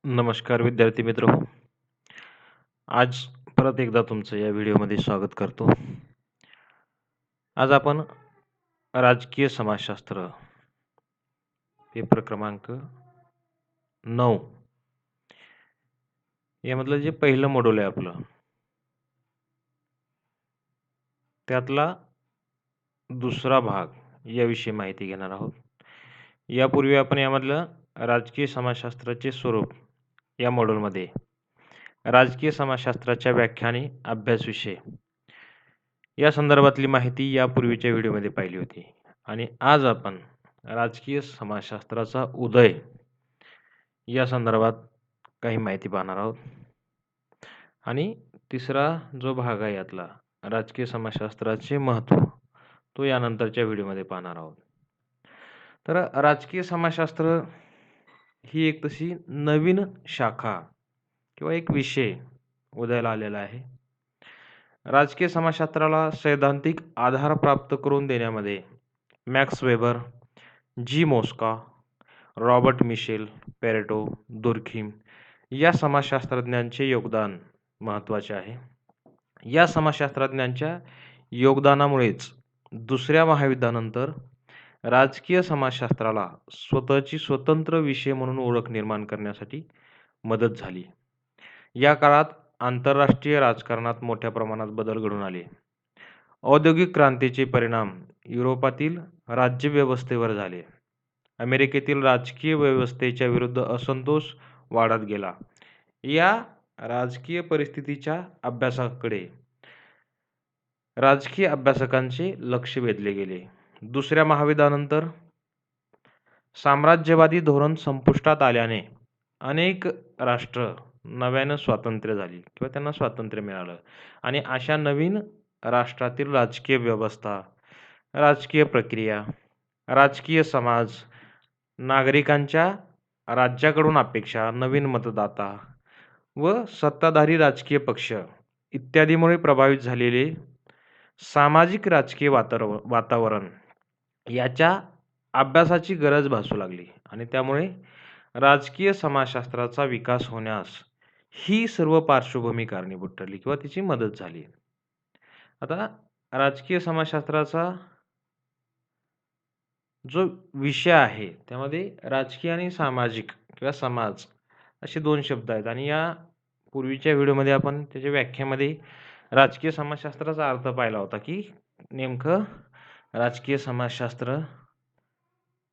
नमस्कार विद्यार्थी मित्र हो. आज परत एकदा तुमचं या व्हिडिओमध्ये स्वागत करतो. आज आपण राजकीय समाजशास्त्र पेपर क्रमांक 9 यामधलं जे पहिलं मॉड्यूल आहे आपलं, त्यातला दुसरा भाग याविषयी माहिती घेणार आहोत. यापूर्वी आपण यामधलं राजकीय समाजशास्त्राचे स्वरूप या मॉड्यूलमध्ये राजकीय समाजशास्त्राच्या व्याख्या आणि अभ्यास विषय या संदर्भातली माहिती यापूर्वीच्या व्हिडिओमध्ये पाहिली होती आणि आज आपण राजकीय समाजशास्त्राचा उदय या संदर्भात काही माहिती पाहणार आहोत. आणि तिसरा जो भाग आहे यातला राजकीय समाजशास्त्राचे महत्त्व तो यानंतरच्या व्हिडिओमध्ये पाहणार आहोत. तर राजकीय समाजशास्त्र ही एक तशी नवीन शाखा किंवा एक विषय उदयाला आलेला आहे. राजकीय समाजशास्त्राला सैद्धांतिक आधार प्राप्त करून देण्यामध्ये Max Weber, G Mosca, Robert Michels, Pareto, Durkheim या समाजशास्त्रज्ञांचे योगदान महत्त्वाचे आहे. या समाजशास्त्रज्ञांच्या योगदानामुळेच दुसऱ्या महायुद्धानंतर राजकीय समाजशास्त्राला स्वतःची स्वतंत्र विषय म्हणून ओळख निर्माण करण्यासाठी मदत झाली. या काळात आंतरराष्ट्रीय राजकारणात मोठ्या प्रमाणात बदल घडून आले. औद्योगिक क्रांतीचे परिणाम युरोपातील राज्यव्यवस्थेवर झाले. अमेरिकेतील राजकीय व्यवस्थेच्या विरुद्ध असंतोष वाढत गेला. या राजकीय परिस्थितीच्या अभ्यासाकडे राजकीय अभ्यासकांचे लक्ष वेधले गेले. दुसऱ्या महायुद्धानंतर साम्राज्यवादी धोरण संपुष्टात आल्याने अनेक राष्ट्र नव्यानं स्वातंत्र्य झाली किंवा त्यांना स्वातंत्र्य मिळालं आणि अशा नवीन राष्ट्रातील राजकीय व्यवस्था, राजकीय प्रक्रिया, राजकीय समाज, नागरिकांच्या राज्याकडून अपेक्षा, नवीन मतदाता व सत्ताधारी राजकीय पक्ष इत्यादीमुळे प्रभावित झालेले सामाजिक राजकीय वातावरण याच्या अभ्यासाची गरज भासू लागली आणि त्यामुळे राजकीय समाजशास्त्राचा विकास होण्यास ही सर्व पार्श्वभूमी कारणीभूत ठरली किंवा तिची मदत झाली. आता राजकीय समाजशास्त्राचा जो विषय आहे त्यामध्ये राजकीय आणि सामाजिक किंवा समाज असे दोन शब्द आहेत आणि या पूर्वीच्या व्हिडिओमध्ये आपण त्याच्या व्याख्येमध्ये राजकीय समाजशास्त्राचा अर्थ पाहिला होता की नेमकं राजकीय समाजशास्त्र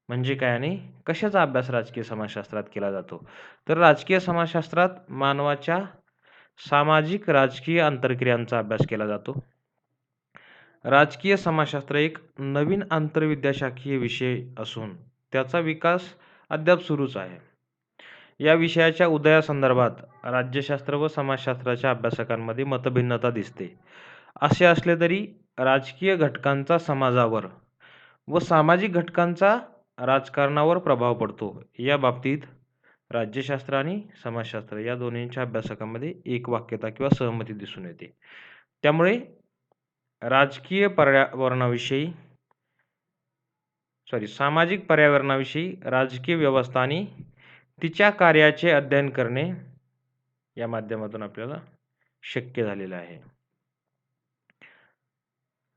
म्हणजे काय आणि कशाचा अभ्यास राजकीय समाजशास्त्रात केला जातो. तर राजकीय समाजशास्त्रात मानवाच्या सामाजिक राजकीय आंतरक्रियांचा अभ्यास केला जातो. राजकीय समाजशास्त्र एक नवीन आंतरविद्याशाखीय विषय असून त्याचा विकास अद्याप सुरूच आहे. या विषयाच्या उदयासंदर्भात राज्यशास्त्र व समाजशास्त्राच्या अभ्यासकांमध्ये मतभिन्नता दिसते. असे असले तरी राजकीय घटकांचा समाजावर व सामाजिक घटकांचा राजकारणावर प्रभाव पडतो. या बाबतीत राज्यशास्त्र आणि समाजशास्त्र या दोन्हींच्या अभ्यासकांमध्ये एकवाक्यता किंवा सहमती दिसून येते. त्यामुळे सामाजिक पर्यावरणाविषयी राजकीय व्यवस्था आणि तिच्या कार्याचे अध्ययन करणे या माध्यमातून आपल्याला शक्य झालेलं आहे.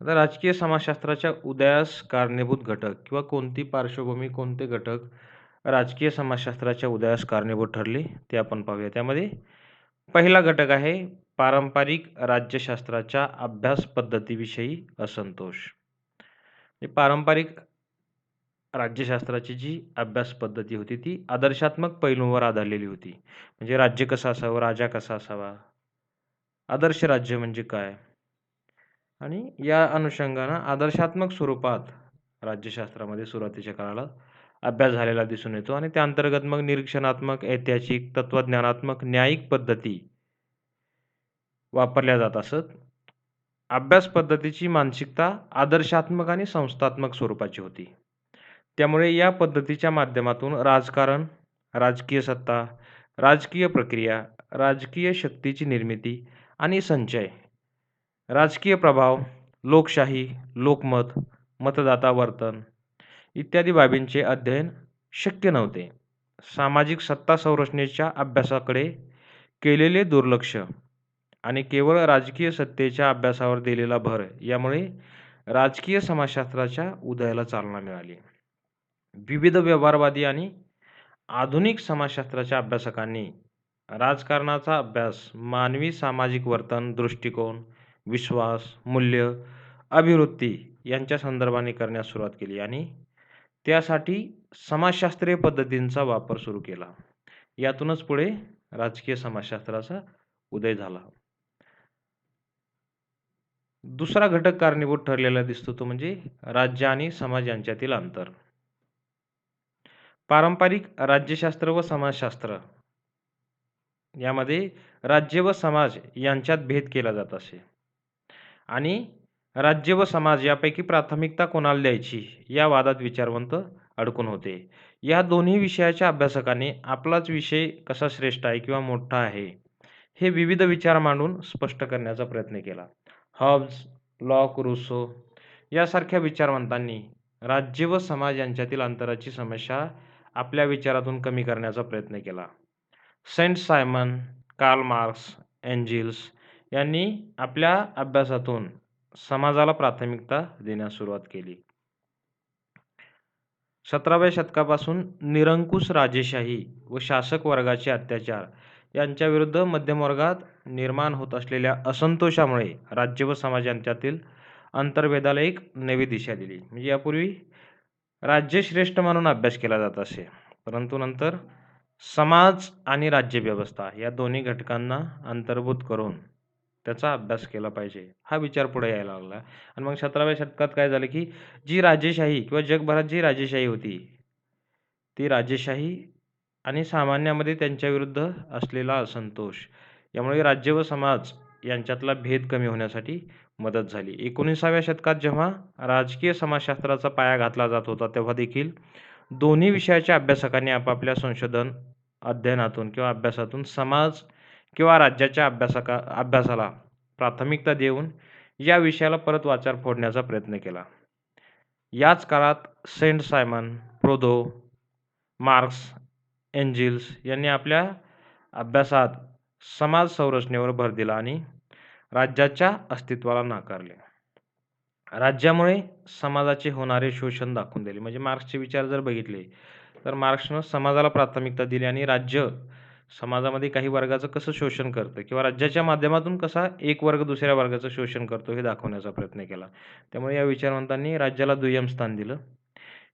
आता राजकीय समाजशास्त्राच्या उदयास कारणीभूत घटक किंवा कोणती पार्श्वभूमी, कोणते घटक राजकीय समाजशास्त्राच्या उदयास कारणीभूत ठरले ते आपण पाहूया. त्यामध्ये पहिला घटक आहे पारंपरिक राज्यशास्त्राच्या अभ्यास पद्धतीविषयी असंतोष. पारंपरिक राज्यशास्त्राची जी अभ्यास पद्धती होती ती आदर्शात्मक पैलूंवर आधारलेली होती. म्हणजे राज्य कसं असावं, राजा कसा असावा, आदर्श राज्य म्हणजे काय आणि या अनुषंगानं आदर्शात्मक स्वरूपात राज्यशास्त्रामध्ये सुरुवातीच्या काळाला अभ्यास झालेला दिसून येतो आणि त्या अंतर्गत मग निरीक्षणात्मक, ऐतिहासिक, तत्त्वज्ञानात्मक, न्यायिक पद्धती वापरल्या जात असत. अभ्यास पद्धतीची मानसिकता आदर्शात्मक आणि संस्थात्मक स्वरूपाची होती. त्यामुळे या पद्धतीच्या माध्यमातून राजकारण, राजकीय सत्ता, राजकीय प्रक्रिया, राजकीय शक्तीची निर्मिती आणि संचय, राजकीय प्रभाव, लोकशाही, लोकमत, मतदाता वर्तन इत्यादी बाबींचे अध्ययन शक्य नव्हते. सामाजिक सत्ता संरचनेच्या अभ्यासाकडे केलेले दुर्लक्ष आणि केवळ राजकीय सत्तेच्या अभ्यासावर दिलेला भर यामुळे राजकीय समाजशास्त्राच्या उदयाला चालना मिळाली. विविध व्यवहारवादी आणि आधुनिक समाजशास्त्राच्या अभ्यासकांनी राजकारणाचा अभ्यास मानवी सामाजिक वर्तन, दृष्टिकोन, विश्वास, मूल्य, अभिवृत्ती यांच्या संदर्भाने करण्यास सुरुवात केली आणि त्यासाठी समाजशास्त्रीय पद्धतींचा वापर सुरू केला. यातूनच पुढे राजकीय समाजशास्त्राचा उदय झाला. दुसरा घटक कारणीभूत ठरलेला दिसतो तो म्हणजे राज्य आणि समाज यांच्यातील अंतर. पारंपरिक राज्यशास्त्र व समाजशास्त्र यामध्ये राज्य व समाज यांच्यात भेद केला जात असे आणि राज्य व समाज यापैकी प्राथमिकता कोणाला द्यायची या वादात विचारवंत अडकून होते. या दोन्ही विषयाच्या अभ्यासकांनी आपलाच विषय कसा श्रेष्ठ आहे किंवा मोठा आहे हे विविध विचार मांडून स्पष्ट करण्याचा प्रयत्न केला. हॉब्स, लॉक, रुसो यासारख्या विचारवंतांनी राज्य व समाज यांच्यातील अंतराची समस्या आपल्या विचारातून कमी करण्याचा प्रयत्न केला. Saint Simon, Karl Marx, Engels यांनी आपल्या अभ्यासातून समाजाला प्राथमिकता देण्यास सुरुवात केली. 17व्या शतकापासून निरंकुश राजेशाही व शासक वर्गाचे अत्याचार यांच्याविरुद्ध मध्यमवर्गात निर्माण होत असलेल्या असंतोषामुळे राज्य व समाज यांच्यातील अंतर्भेदाला एक नवी दिशा दिली. म्हणजे यापूर्वी राज्य श्रेष्ठ म्हणून अभ्यास केला जात असे, परंतु नंतर समाज आणि राज्यव्यवस्था या दोन्ही घटकांना अंतर्भूत करून त्याचा अभ्यास केला पाहिजे हा विचार पुढे यायला लागला. आणि मग 17व्या शतकात काय झालं की जी राजेशाही किंवा जगभरात जी राजेशाही होती ती राजेशाही आणि सामान्यामध्ये त्यांच्याविरुद्ध असलेला असंतोष यामुळे राज्य व समाज यांच्यातला भेद कमी होण्यासाठी मदत झाली. 19व्या शतकात जेव्हा राजकीय समाजशास्त्राचा पाया घातला जात होता तेव्हा देखील दोन्ही विषयाच्या अभ्यासकांनी आपापल्या संशोधन अध्ययनातून किंवा अभ्यासातून समाज किंवा राज्याच्या अभ्यासाला प्राथमिकता देऊन या विषयाला परत वाचार फोडण्याचा प्रयत्न केला. याच काळात सेंट सायमन, प्रोदो, मार्क्स, एंजिल्स यांनी आपल्या अभ्यासात समाज संरचनेवर भर दिला आणि राज्याच्या अस्तित्वाला नाकारले. राज्यामुळे समाजाचे होणारे शोषण दाखवून दिले. म्हणजे मार्क्सचे विचार जर बघितले तर मार्क्सनं समाजाला प्राथमिकता दिली आणि राज्य समाजामध्ये काही वर्गाचं कसं शोषण करतं किंवा राज्याच्या माध्यमातून कसा एक वर्ग दुसऱ्या वर्गाचं शोषण करतो हे दाखवण्याचा प्रयत्न केला. त्यामुळे या विचारवंतांनी राज्याला दुय्यम स्थान दिलं.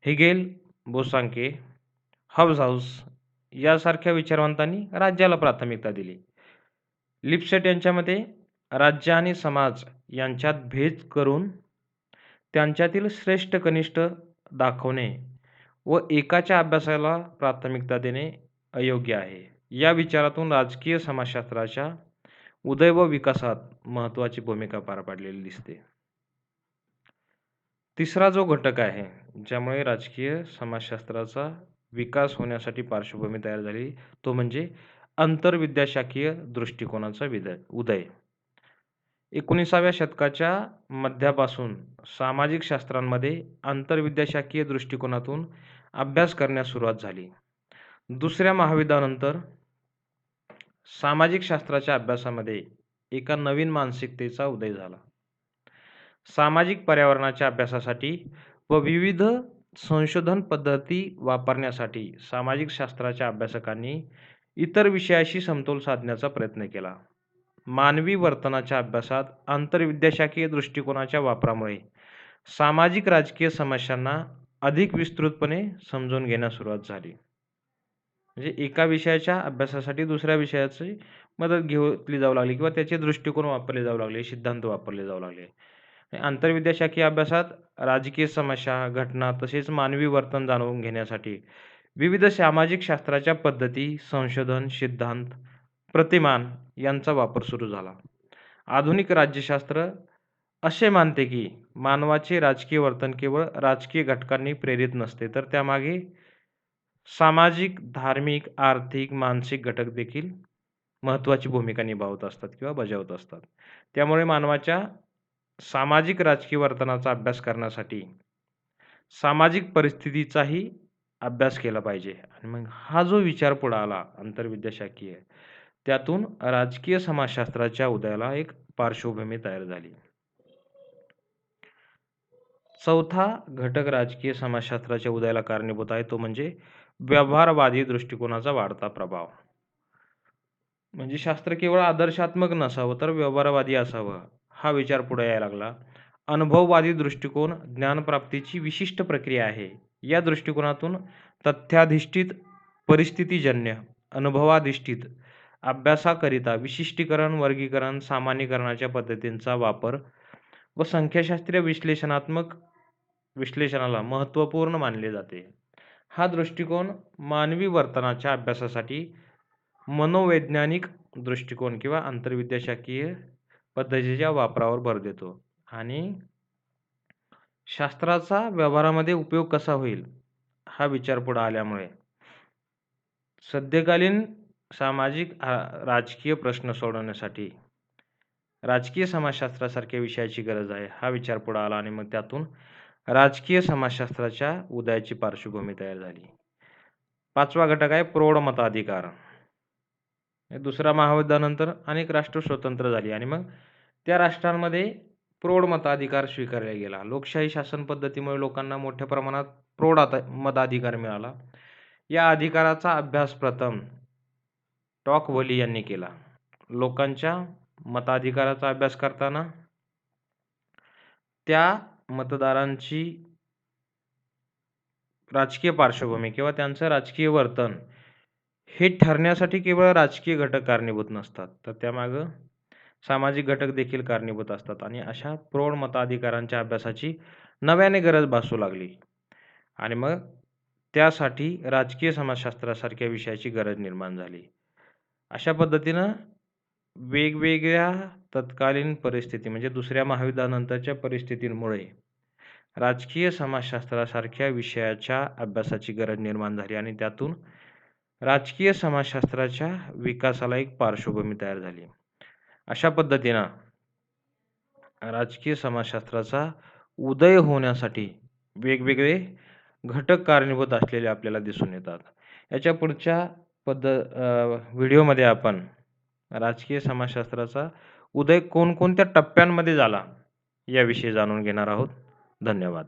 हेगेल, बोसांके, हॉब्स यासारख्या विचारवंतांनी राज्याला प्राथमिकता दिली. लिप्सेट यांच्या मते राज्य आणि समाज यांच्यात भेद करून त्यांच्यातील श्रेष्ठ कनिष्ठ दाखवणे व एकाच्या अभ्यासाला प्राथमिकता देणे अयोग्य आहे. या विचारातून राजकीय समाजशास्त्राच्या उदय व विकासात महत्त्वाची भूमिका पार पाडलेली दिसते. तिसरा जो घटक आहे ज्यामुळे राजकीय समाजशास्त्राचा विकास होण्यासाठी पार्श्वभूमी तयार झाली तो म्हणजे आंतरविद्याशाखीय दृष्टिकोनाचा उदय. 19व्या शतकाच्या मध्यापासून सामाजिक शास्त्रांमध्ये आंतरविद्याशाखीय दृष्टिकोनातून अभ्यास करण्यास सुरुवात झाली. दुसऱ्या महायुद्धानंतर सामाजिक शास्त्राच्या अभ्यासामध्ये एका नवीन मानसिकतेचा उदय झाला. सामाजिक पर्यावरणाच्या अभ्यासासाठी व विविध संशोधन पद्धती वापरण्यासाठी सामाजिक शास्त्राच्या अभ्यासकांनी इतर विषयाशी समतोल साधण्याचा प्रयत्न केला. मानवी वर्तनाच्या अभ्यासात आंतरविद्याशाखीय दृष्टिकोनाच्या वापरामुळे सामाजिक राजकीय समस्यांना अधिक विस्तृतपणे समजून घेण्यास सुरुवात झाली. म्हणजे एका विषयाच्या अभ्यासासाठी दुसऱ्या विषयाची मदत घेतली जाऊ लागली किंवा त्याचे दृष्टिकोन वापरले जाऊ लागले, सिद्धांत वापरले जाऊ लागले. आंतरविद्याशाखीय अभ्यासात राजकीय समस्या, घटना तसेच मानवी वर्तन जाणून घेण्यासाठी विविध सामाजिक शास्त्राच्या पद्धती, संशोधन, सिद्धांत, प्रतिमान यांचा वापर सुरू झाला. आधुनिक राज्यशास्त्र असे मानते की मानवाचे राजकीय वर्तन केवळ राजकीय घटकांनी प्रेरित नसते तर त्यामागे सामाजिक, धार्मिक, आर्थिक, मानसिक घटक देखील महत्त्वाची भूमिका निभावत असतात किंवा बजावत असतात. त्यामुळे मानवाच्या सामाजिक राजकीय वर्तनाचा अभ्यास करण्यासाठी सामाजिक परिस्थितीचाही अभ्यास केला पाहिजे आणि मग हा जो विचार पुढे आला आंतरविद्याशाखीय, त्यातून राजकीय समाजशास्त्राच्या उदयाला एक पार्श्वभूमी तयार झाली. चौथा घटक राजकीय समाजशास्त्राच्या उदयाला कारणीभूत आहे तो म्हणजे व्यवहारवादी दृष्टिकोनाचा वाढता प्रभाव. म्हणजे शास्त्र केवळ आदर्शात्मक नसावं तर व्यवहारवादी असावं हा विचार पुढे यायला लागला. अनुभववादी दृष्टिकोन ज्ञानप्राप्तीची विशिष्ट प्रक्रिया आहे. या दृष्टिकोनातून तथ्याधिष्ठित, परिस्थितीजन्य, अनुभवाधिष्ठित अभ्यासाकरिता विशिष्टीकरण, वर्गीकरण, सामान्यीकरणाच्या पद्धतींचा वापर व संख्याशास्त्रीय विश्लेषणाला महत्त्वपूर्ण मानले जाते. हा दृष्टिकोन मानवी वर्तनाच्या अभ्यासासाठी मनोवैज्ञानिक दृष्टिकोन किंवा आंतरविद्याशाखीय पद्धतीच्या वापरावर भर देतो आणि शास्त्राचा व्यवहारामध्ये उपयोग कसा होईल हा विचार पुढे आल्यामुळे सद्यकालीन सामाजिक राजकीय प्रश्न सोडवण्यासाठी राजकीय समाजशास्त्रासारख्या विषयाची गरज आहे हा विचार पुढे आला आणि मग त्यातून राजकीय समाजशास्त्राच्या उदयाची पार्श्वभूमी तयार झाली. पाचवा घटक आहे प्रौढ मताधिकार. दुसऱ्या महायुद्धानंतर अनेक राष्ट्र स्वतंत्र झाली आणि मग त्या राष्ट्रांमध्ये प्रौढ मताधिकार स्वीकारला गेला. लोकशाही शासन पद्धतीमुळे लोकांना मोठ्या प्रमाणात मताधिकार मिळाला. या अधिकाराचा अभ्यास प्रथम टॉकव्हली यांनी केला. लोकांच्या मताधिकाराचा अभ्यास करताना त्या मतदारांची राजकीय पार्श्वभूमी किंवा त्यांचं राजकीय वर्तन हे ठरण्यासाठी केवळ राजकीय घटक कारणीभूत नसतात, तर त्यामागं सामाजिक घटक देखील कारणीभूत असतात आणि अशा प्रौढ मताधिकारांच्या अभ्यासाची नव्याने गरज भासू लागली आणि मग त्यासाठी राजकीय समाजशास्त्रासारख्या विषयाची गरज निर्माण झाली. अशा पद्धतीनं वेगवेगळ्या तत्कालीन परिस्थिती म्हणजे दुसऱ्या महायुद्धानंतरच्या परिस्थितींमुळे राजकीय समाजशास्त्रासारख्या विषयाच्या अभ्यासाची गरज निर्माण झाली आणि त्यातून राजकीय समाजशास्त्राच्या विकासाला एक पार्श्वभूमी तयार झाली. अशा पद्धतीनं राजकीय समाजशास्त्राचा उदय होण्यासाठी वेगवेगळे घटक कारणीभूत असलेले आपल्याला दिसून येतात. याच्या पुढच्या व्हिडिओमध्ये आपण राजकीय समाजशास्त्राचा उदय कोणकोणत्या टप्प्यांमध्ये झाला याविषयी जाणून घेणार आहोत. धन्यवाद.